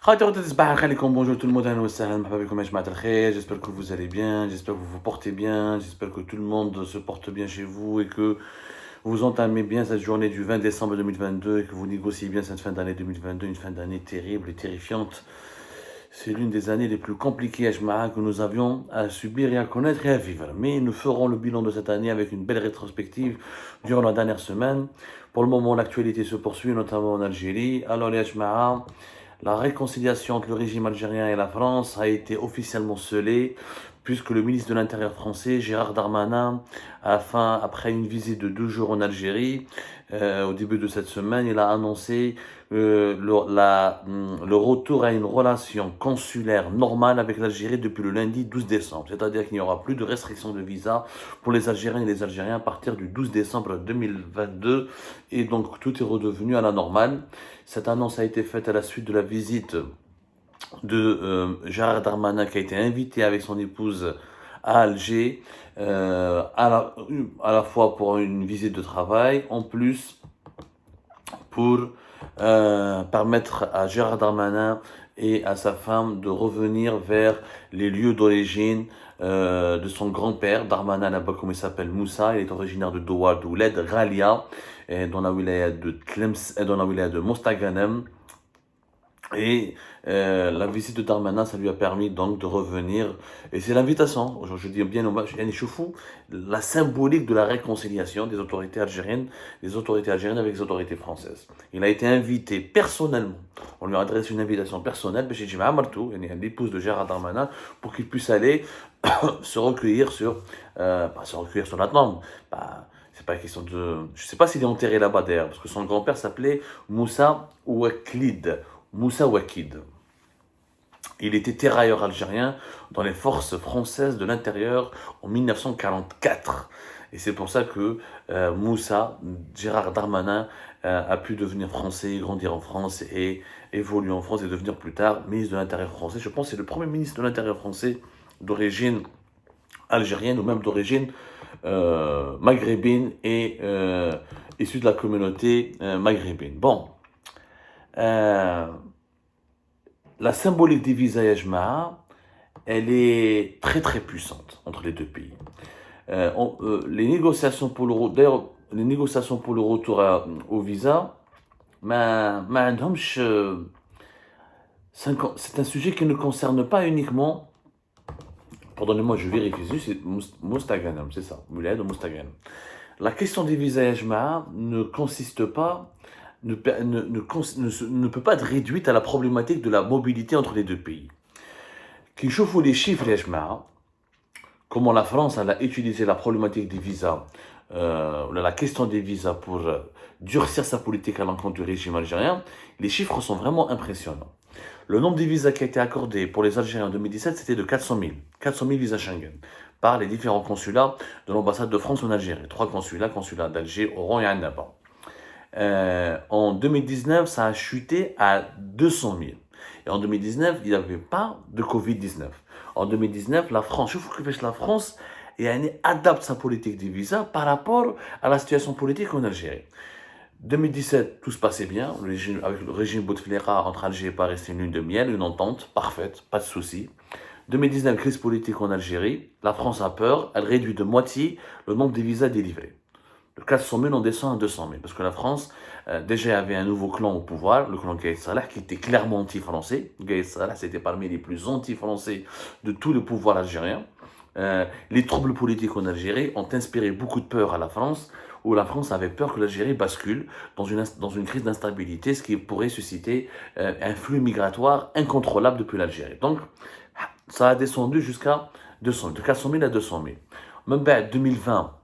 Bonjour tout le monde, j'espère que vous allez bien, j'espère que vous vous portez bien, j'espère que tout le monde se porte bien chez vous et que vous entamez bien cette journée du 20 décembre 2022 et que vous négociez bien cette fin d'année 2022, une fin d'année terrible et terrifiante. C'est l'une des années les plus compliquées que nous avions à subir et à connaître et à vivre. Mais nous ferons le bilan de cette année avec une belle rétrospective durant la dernière semaine. Pour le moment, l'actualité se poursuit, notamment en Algérie. Alors les la réconciliation entre le régime algérien et la France a été officiellement scellée, puisque le ministre de l'Intérieur français, Gérard Darmanin, après une visite de 2 jours en Algérie, au début de cette semaine, il a annoncé le retour à une relation consulaire normale avec l'Algérie depuis le lundi 12 décembre. C'est-à-dire qu'il n'y aura plus de restrictions de visa pour les Algériens et les Algériens à partir du 12 décembre 2022. Et donc tout est redevenu à la normale. Cette annonce a été faite à la suite de la visite de Gérard Darmanin qui a été invité avec son épouse à Alger, à la fois pour une visite de travail, en plus pour permettre à Gérard Darmanin et à sa femme de revenir vers les lieux d'origine de son grand-père. Darmanin, là-bas, comme il s'appelle, Moussa, il est originaire de Douar Ouled, Ghalia, dans la wilaya de Tlems, dans la wilaya de Mostaganem. Et la visite de Darmanin, ça lui a permis donc de revenir. Et c'est l'invitation, je dis bien hommage, la symbolique de la réconciliation des autorités algériennes avec les autorités françaises. Il a été invité personnellement. On lui a adressé une invitation personnelle, l'épouse de Gérard Darmanin, pour qu'il puisse aller se recueillir se recueillir sur la tombe. C'est pas question de. Je sais pas s'il est enterré là-bas d'ailleurs, parce que son grand-père s'appelait Moussa Ouaklid. Moussa Ouakid. Il était tirailleur algérien dans les forces françaises de l'intérieur en 1944. Et c'est pour ça que Gérard Darmanin, a pu devenir français, grandir en France et évoluer en France et devenir plus tard ministre de l'Intérieur français. Je pense que c'est le premier ministre de l'Intérieur français d'origine algérienne ou même d'origine maghrébine et issu de la communauté maghrébine. Bon, la symbolique des visas Yajma'a, elle est très très puissante entre les deux pays. Les négociations pour d'ailleurs, les négociations pour le retour au visa, c'est un sujet qui ne concerne pas uniquement, pardonnez-moi, je vérifie, c'est Mostaganem, c'est ça, Mouled ou Mostaganem. La question des visas Yajma'a ne consiste pas ne peut pas être réduite à la problématique de la mobilité entre les deux pays. Qui chauffe les chiffres, comment la France a utilisé la problématique des visas, la question des visas pour durcir sa politique à l'encontre du régime algérien, les chiffres sont vraiment impressionnants. Le nombre de visas qui a été accordé pour les Algériens en 2017, c'était de 400 000. 400 000 visas Schengen par les différents consulats de l'ambassade de France en Algérie. 3 consulats d'Alger, Oran et Annaba. En 2019, ça a chuté à 200 000. Et en 2019, il n'y avait pas de Covid-19. En 2019, la France, je vous que la France adapte sa politique des visas par rapport à la situation politique en Algérie. 2017, tout se passait bien, avec le régime Bouteflika entre Alger et Paris, c'était une lune de miel, une entente parfaite, pas de souci. 2019, crise politique en Algérie, la France a peur, elle réduit de moitié le nombre de visas délivrés. De 400 000, on descend à 200 000. Parce que la France, déjà, avait un nouveau clan au pouvoir, le clan Gaïd Salah, qui était clairement anti-français. Gaïd Salah, c'était parmi les plus anti-français de tout le pouvoir algérien. Les troubles politiques en Algérie ont inspiré beaucoup de peur à la France, où la France avait peur que l'Algérie bascule dans une crise d'instabilité, ce qui pourrait susciter un flux migratoire incontrôlable depuis l'Algérie. Donc, ça a descendu jusqu'à 200 000, de 400 000 à 200 000. Même en 2020,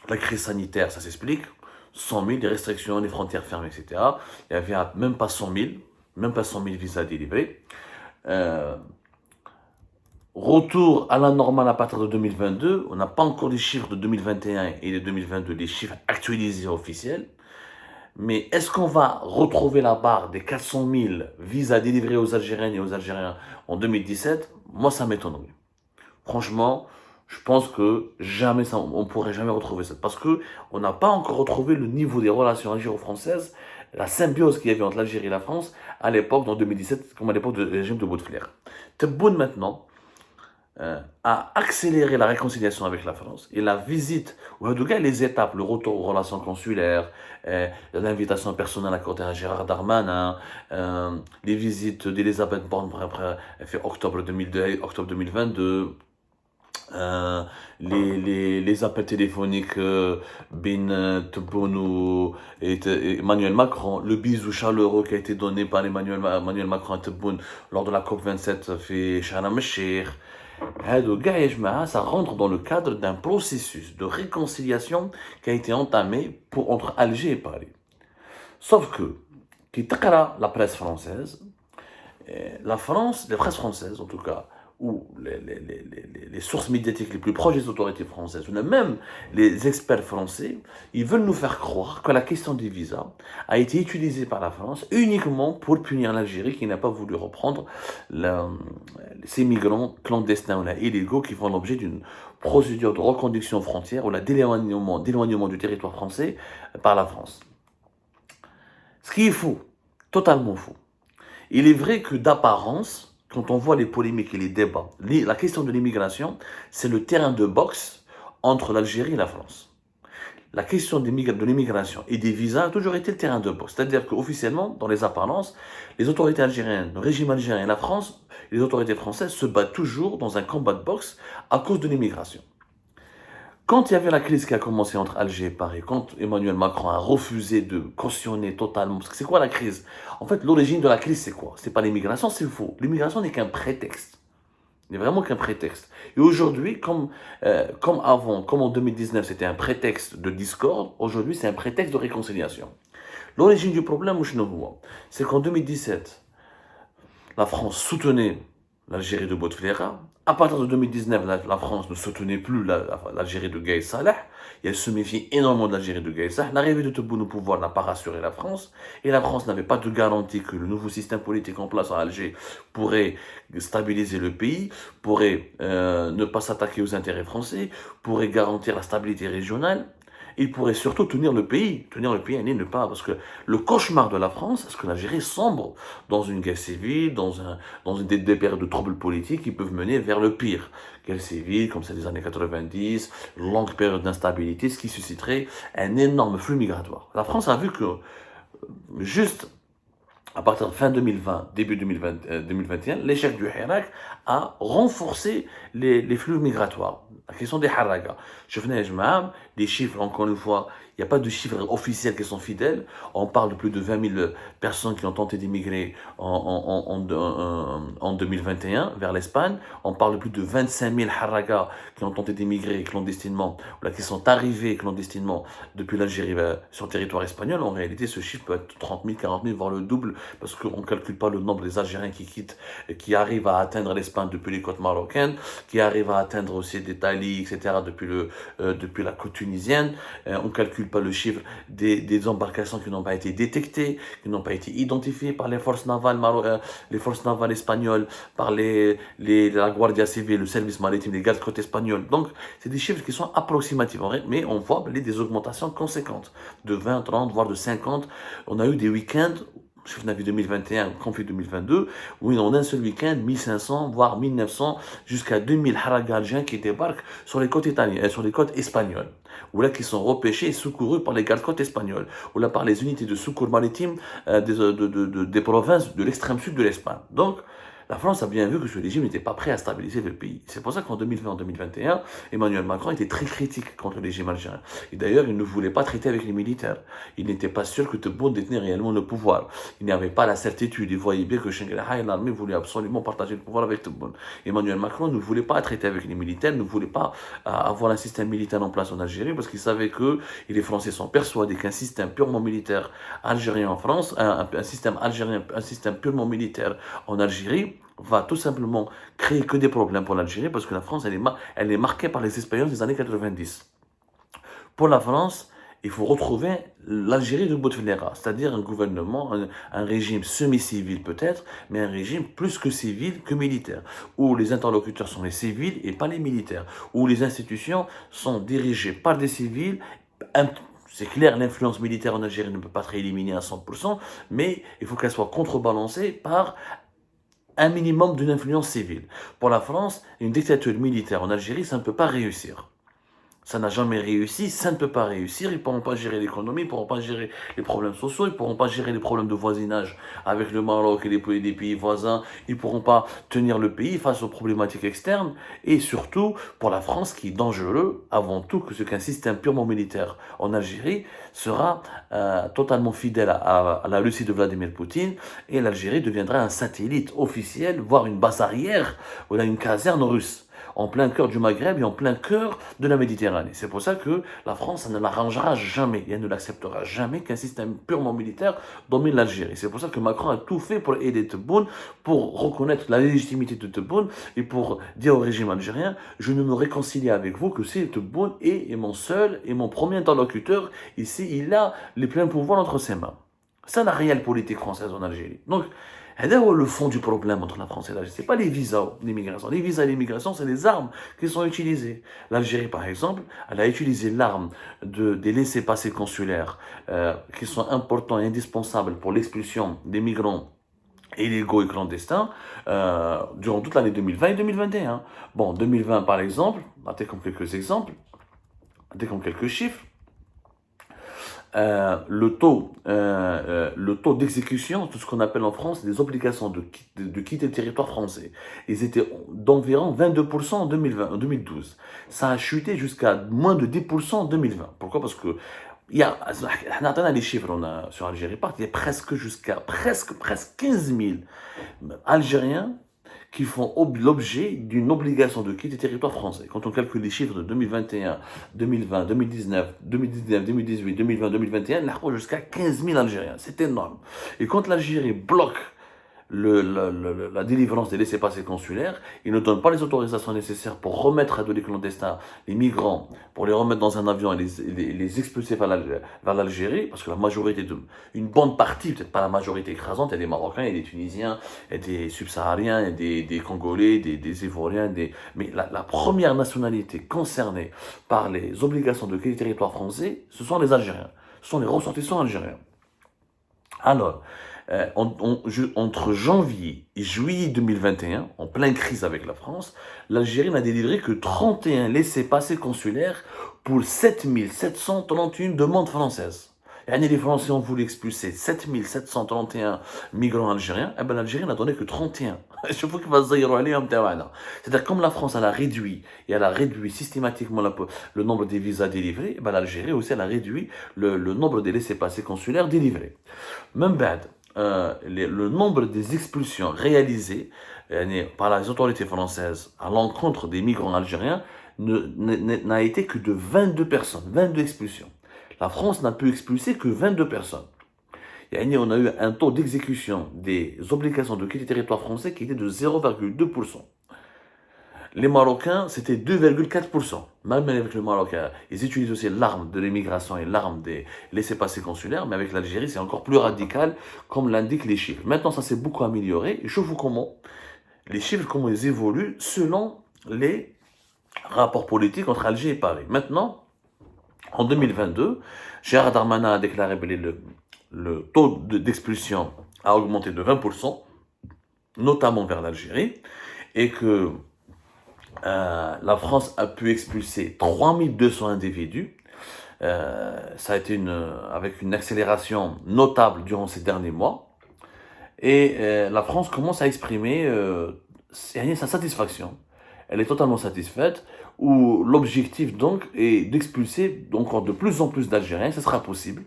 la crise sanitaire, ça s'explique. 100 000, des restrictions, les frontières fermées, etc. Il n'y avait même pas 100 000, visas délivrés. Retour à la normale à partir de 2022. On n'a pas encore les chiffres de 2021 et de 2022, les chiffres actualisés officiels. Mais est-ce qu'on va retrouver la barre des 400 000 visas délivrés aux Algériennes et aux Algériens en 2017? Moi, ça m'étonnerait. Franchement, je pense que jamais on ne pourrait jamais retrouver ça. Parce qu'on n'a pas encore retrouvé le niveau des relations algéro-françaises la symbiose qu'il y avait entre l'Algérie et la France à l'époque, en 2017, comme à l'époque du régime de Bouteflika. Tebboune maintenant a accéléré la réconciliation avec la France et la visite, ou en tout cas les étapes, le retour aux relations consulaires, l'invitation personnelle accordée à Gérard Darmanin, les visites d'Elisabeth Borne après fait octobre 2002, octobre 2022, les appels téléphoniques Ben Tebboune et Emmanuel Macron, le bisou chaleureux qui a été donné par Emmanuel Macron à Tebboune lors de la COP27 fait Sharm el-Sheikh. Ça rentre dans le cadre d'un processus de réconciliation qui a été entamé entre Alger et Paris. Sauf que, qui taqra la presse française, la France, les presses françaises en tout cas, ou les sources médiatiques les plus proches des autorités françaises, ou même les experts français, ils veulent nous faire croire que la question des visas a été utilisée par la France uniquement pour punir l'Algérie qui n'a pas voulu reprendre ces migrants clandestins ou illégaux qui font l'objet d'une procédure de reconduction aux frontières ou d'éloignement du territoire français par la France. Ce qui est faux, totalement faux. Il est vrai que d'apparence, quand on voit les polémiques et les débats, la question de l'immigration, c'est le terrain de boxe entre l'Algérie et la France. La question de l'immigration et des visas a toujours été le terrain de boxe. C'est-à-dire qu'officiellement, dans les apparences, les autorités algériennes, le régime algérien et la France, et les autorités françaises se battent toujours dans un combat de boxe à cause de l'immigration. Quand il y avait la crise qui a commencé entre Alger et Paris, quand Emmanuel Macron a refusé de cautionner totalement, parce que c'est quoi la crise? En fait, l'origine de la crise, c'est quoi? C'est pas l'immigration, c'est faux. L'immigration n'est qu'un prétexte. Il n'est vraiment qu'un prétexte. Et aujourd'hui, comme avant, comme en 2019, c'était un prétexte de discorde, aujourd'hui, c'est un prétexte de réconciliation. L'origine du problème, c'est qu'en 2017, la France soutenait l'Algérie de Bouteflika. À partir de 2019, la France ne soutenait plus l'Algérie de Gaï Saleh. Et elle se méfiait énormément de l'Algérie de Gaï Saleh. L'arrivée de Tebboune au pouvoir n'a pas rassuré la France. Et la France n'avait pas de garantie que le nouveau système politique en place à Alger pourrait stabiliser le pays, pourrait ne pas s'attaquer aux intérêts français, pourrait garantir la stabilité régionale. Il pourrait surtout tenir le pays et ne pas, parce que le cauchemar de la France, c'est que l'Algérie sombre dans une guerre civile, dans des périodes de troubles politiques qui peuvent mener vers le pire. Guerre civile, comme celle des années 90, longue période d'instabilité, ce qui susciterait un énorme flux migratoire. La France a vu que, juste à partir de fin 2020, début 2021, l'échec du Hirak a renforcé les flux migratoires. La question des haragas. Je venais les chiffres, encore une fois, il n'y a pas de chiffres officiels qui sont fidèles. On parle de plus de 20 000 personnes qui ont tenté d'immigrer en 2021 vers l'Espagne. On parle de plus de 25 000 haragas qui ont tenté d'immigrer clandestinement, ou là, qui sont arrivés clandestinement depuis l'Algérie sur le territoire espagnol. En réalité, ce chiffre peut être 30 000, 40 000, voire le double, parce qu'on ne calcule pas le nombre des Algériens qui quittent, qui arrivent à atteindre l'Espagne depuis les côtes marocaines, qui arrivent à atteindre aussi l'Italie, etc., depuis la côte tunisienne. On ne calcule pas le chiffre des embarcations qui n'ont pas été détectées, qui n'ont pas été identifiées par les forces navales, espagnoles, par la Guardia Civile, le service maritime, les gardes-côtes espagnols. Donc, c'est des chiffres qui sont approximatifs, mais on voit des augmentations conséquentes, de 20, 30, voire de 50. On a eu des week-ends, je vous avais 2021, conflit 2022, où en un seul week-end, 1500, voire 1900, jusqu'à 2000 haragas algériens qui débarquent sur les côtes sur les côtes espagnoles, ou là qui sont repêchés et secourus par les gardes-côtes espagnols, ou là par les unités de secours maritime des provinces de l'extrême sud de l'Espagne. Donc, la France a bien vu que ce régime n'était pas prêt à stabiliser le pays. C'est pour ça qu'en 2020, en 2021, Emmanuel Macron était très critique contre le régime algérien. Et d'ailleurs, il ne voulait pas traiter avec les militaires. Il n'était pas sûr que Tebboune détenait réellement le pouvoir. Il n'y avait pas la certitude. Il voyait bien que Chengrah et l'armée voulaient absolument partager le pouvoir avec Tebboune. Emmanuel Macron ne voulait pas traiter avec les militaires, ne voulait pas avoir un système militaire en place en Algérie, parce qu'il savait que les Français sont persuadés qu'un système purement militaire algérien en France, un système purement militaire en Algérie, va tout simplement créer que des problèmes pour l'Algérie, parce que la France, elle est marquée par les expériences des années 90. Pour la France, il faut retrouver l'Algérie de Bouteflika, c'est-à-dire un gouvernement, un régime semi-civil peut-être, mais un régime plus que civil que militaire, où les interlocuteurs sont les civils et pas les militaires, où les institutions sont dirigées par des civils, c'est clair, l'influence militaire en Algérie ne peut pas être éliminée à 100%, mais il faut qu'elle soit contrebalancée par un minimum d'une influence civile. Pour la France, une dictature militaire en Algérie, ça ne peut pas réussir. Ça n'a jamais réussi, ça ne peut pas réussir, ils ne pourront pas gérer l'économie, ils ne pourront pas gérer les problèmes sociaux, ils ne pourront pas gérer les problèmes de voisinage avec le Maroc et des pays voisins, ils ne pourront pas tenir le pays face aux problématiques externes, et surtout pour la France qui est dangereux, avant tout, que ce qu'un système purement militaire en Algérie sera totalement fidèle à la Russie de Vladimir Poutine, et l'Algérie deviendra un satellite officiel, voire une base arrière, ou une caserne russe, en plein cœur du Maghreb et en plein cœur de la Méditerranée. C'est pour ça que la France ne l'arrangera jamais et elle ne l'acceptera jamais qu'un système purement militaire domine l'Algérie. C'est pour ça que Macron a tout fait pour aider Tebboune, pour reconnaître la légitimité de Tebboune et pour dire au régime algérien, je ne me réconcilie avec vous que si Tebboune est mon seul et mon premier interlocuteur. Ici, il a les pleins pouvoirs entre ses mains. C'est la réelle politique française en Algérie. Donc, c'est le fond du problème entre la France et l'Algérie. Ce n'est pas les visas, l'immigration. Les visas et l'immigration, c'est les armes qui sont utilisées. L'Algérie, par exemple, elle a utilisé l'arme des laissez-passer consulaires qui sont importants et indispensables pour l'expulsion des migrants illégaux et clandestins durant toute l'année 2020 et 2021. Bon, 2020, par exemple, comme quelques exemples, comme quelques chiffres, le taux d'exécution, tout ce qu'on appelle en France des obligations de quitter le territoire français. Ils étaient d'environ 22% en 2012. Ça a chuté jusqu'à moins de 10% en 2020. Pourquoi? Parce que on a les chiffres sur Algérie Part, il y a presque 15 000 Algériens qui font l'objet d'une obligation de quitter le territoire français. Quand on calcule les chiffres de 2021, 2020, 2019, 2018, 2020, 2021, on arrive jusqu'à 15 000 Algériens. C'est énorme. Et quand l'Algérie bloque la délivrance des laissez-passer consulaires, ils ne donnent pas les autorisations nécessaires pour remettre à des clandestins les migrants, pour les remettre dans un avion et les expulser vers l'Algérie, parce que la majorité, une bonne partie, peut-être pas la majorité écrasante, il y a des Marocains, il y a des Tunisiens, il y a des Subsahariens, il y a des Congolais, des Ivoiriens, mais la première nationalité concernée par les obligations de quitter le territoire français, ce sont les Algériens, ce sont les ressortissants algériens. Alors, entre janvier et juillet 2021, en pleine crise avec la France, l'Algérie n'a délivré que 31 laissez-passer consulaires pour 7731 demandes françaises. Et les Français ont voulu expulser 7731 migrants algériens, et l'Algérie n'a donné que 31. C'est-à-dire comme la France elle a réduit, et elle a réduit systématiquement le nombre des visas délivrés, l'Algérie aussi elle a réduit le nombre des laissez-passer consulaires délivrés. Même bad. Le nombre des expulsions réalisées par les autorités françaises à l'encontre des migrants algériens n'a été que de 22 personnes, 22 expulsions. La France n'a pu expulser que 22 personnes. On a eu un taux d'exécution des obligations de quitter le territoire français qui était de 0,2%. Les Marocains, c'était 2,4%. Même avec le Maroc, ils utilisent aussi l'arme de l'immigration et l'arme des laissez-passer consulaires, mais avec l'Algérie, c'est encore plus radical, comme l'indiquent les chiffres. Maintenant, ça s'est beaucoup amélioré. Et je vous comment les chiffres, comment ils évoluent selon les rapports politiques entre Alger et Paris. Maintenant, en 2022, Gérard Darmanin a déclaré que le taux d'expulsion a augmenté de 20%, notamment vers l'Algérie, et que la France a pu expulser 3200 individus. Ça a été avec une accélération notable durant ces derniers mois. Et la France commence à exprimer sa satisfaction. Elle est totalement satisfaite, où l'objectif donc est d'expulser encore de plus en plus d'Algériens. Ce sera possible.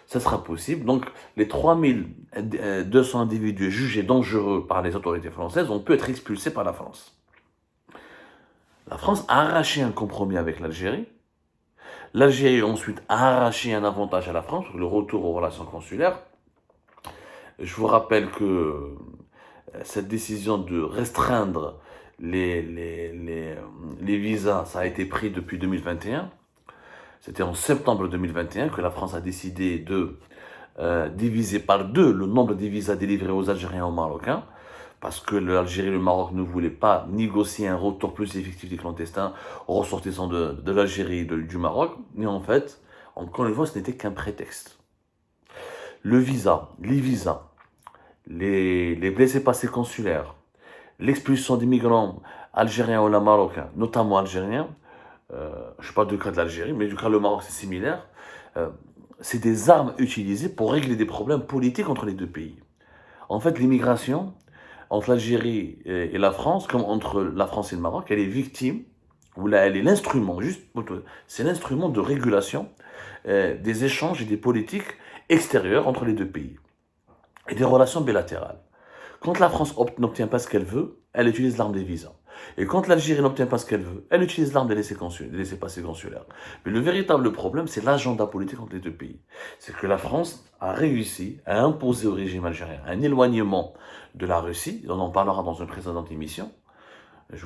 Ça sera possible. Donc les 3200 individus jugés dangereux par les autorités françaises ont pu être expulsés par la France. La France a arraché un compromis avec l'Algérie. L'Algérie ensuite a arraché un avantage à la France, le retour aux relations consulaires. Je vous rappelle que cette décision de restreindre les visas, ça a été pris depuis 2021. C'était en septembre 2021 que la France a décidé de diviser par 2 le nombre de visas délivrés aux Algériens et aux Marocains, parce que l'Algérie et le Maroc ne voulaient pas négocier un retour plus effectif des clandestins ressortissants de l'Algérie et du Maroc. Et en fait, Encore une fois, ce n'était qu'un prétexte. Le visa, les visas, les laissez-passer consulaires, l'expulsion des migrants algériens ou marocains, notamment algériens, je parle du cas de l'Algérie, mais du cas du Maroc c'est similaire, euh, c'est des armes utilisées pour régler des problèmes politiques entre les deux pays. En fait, l'immigration entre l'Algérie et la France, comme entre la France et le Maroc, elle est victime, ou là, elle est l'instrument, c'est l'instrument de régulation des échanges et des politiques extérieures entre les deux pays, et des relations bilatérales. Quand la France n'obtient pas ce qu'elle veut, elle utilise l'arme des visas. Et quand l'Algérie n'obtient pas ce qu'elle veut, elle utilise l'arme des laissez-passer consulaires. Mais le véritable problème, c'est l'agenda politique entre les deux pays. C'est que la France a réussi à imposer au régime algérien un éloignement de la Russie. On en parlera dans une précédente émission.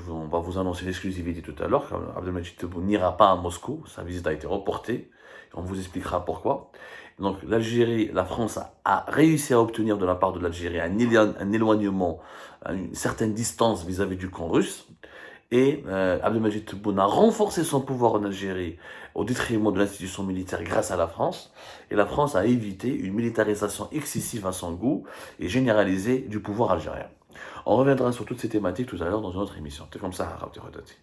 On va vous annoncer l'exclusivité tout à l'heure, car Abdelmadjid Tebboune n'ira pas à Moscou. Sa visite a été reportée. On vous expliquera pourquoi. Donc l'Algérie, la France a réussi à obtenir de la part de l'Algérie un éloignement, une certaine distance vis-à-vis du camp russe. Et Abdelmadjid Tebboune a renforcé son pouvoir en Algérie au détriment de l'institution militaire grâce à la France. Et la France a évité une militarisation excessive à son goût et généralisée du pouvoir algérien. On reviendra sur toutes ces thématiques tout à l'heure dans une autre émission. C'est comme ça, Arab Rodati.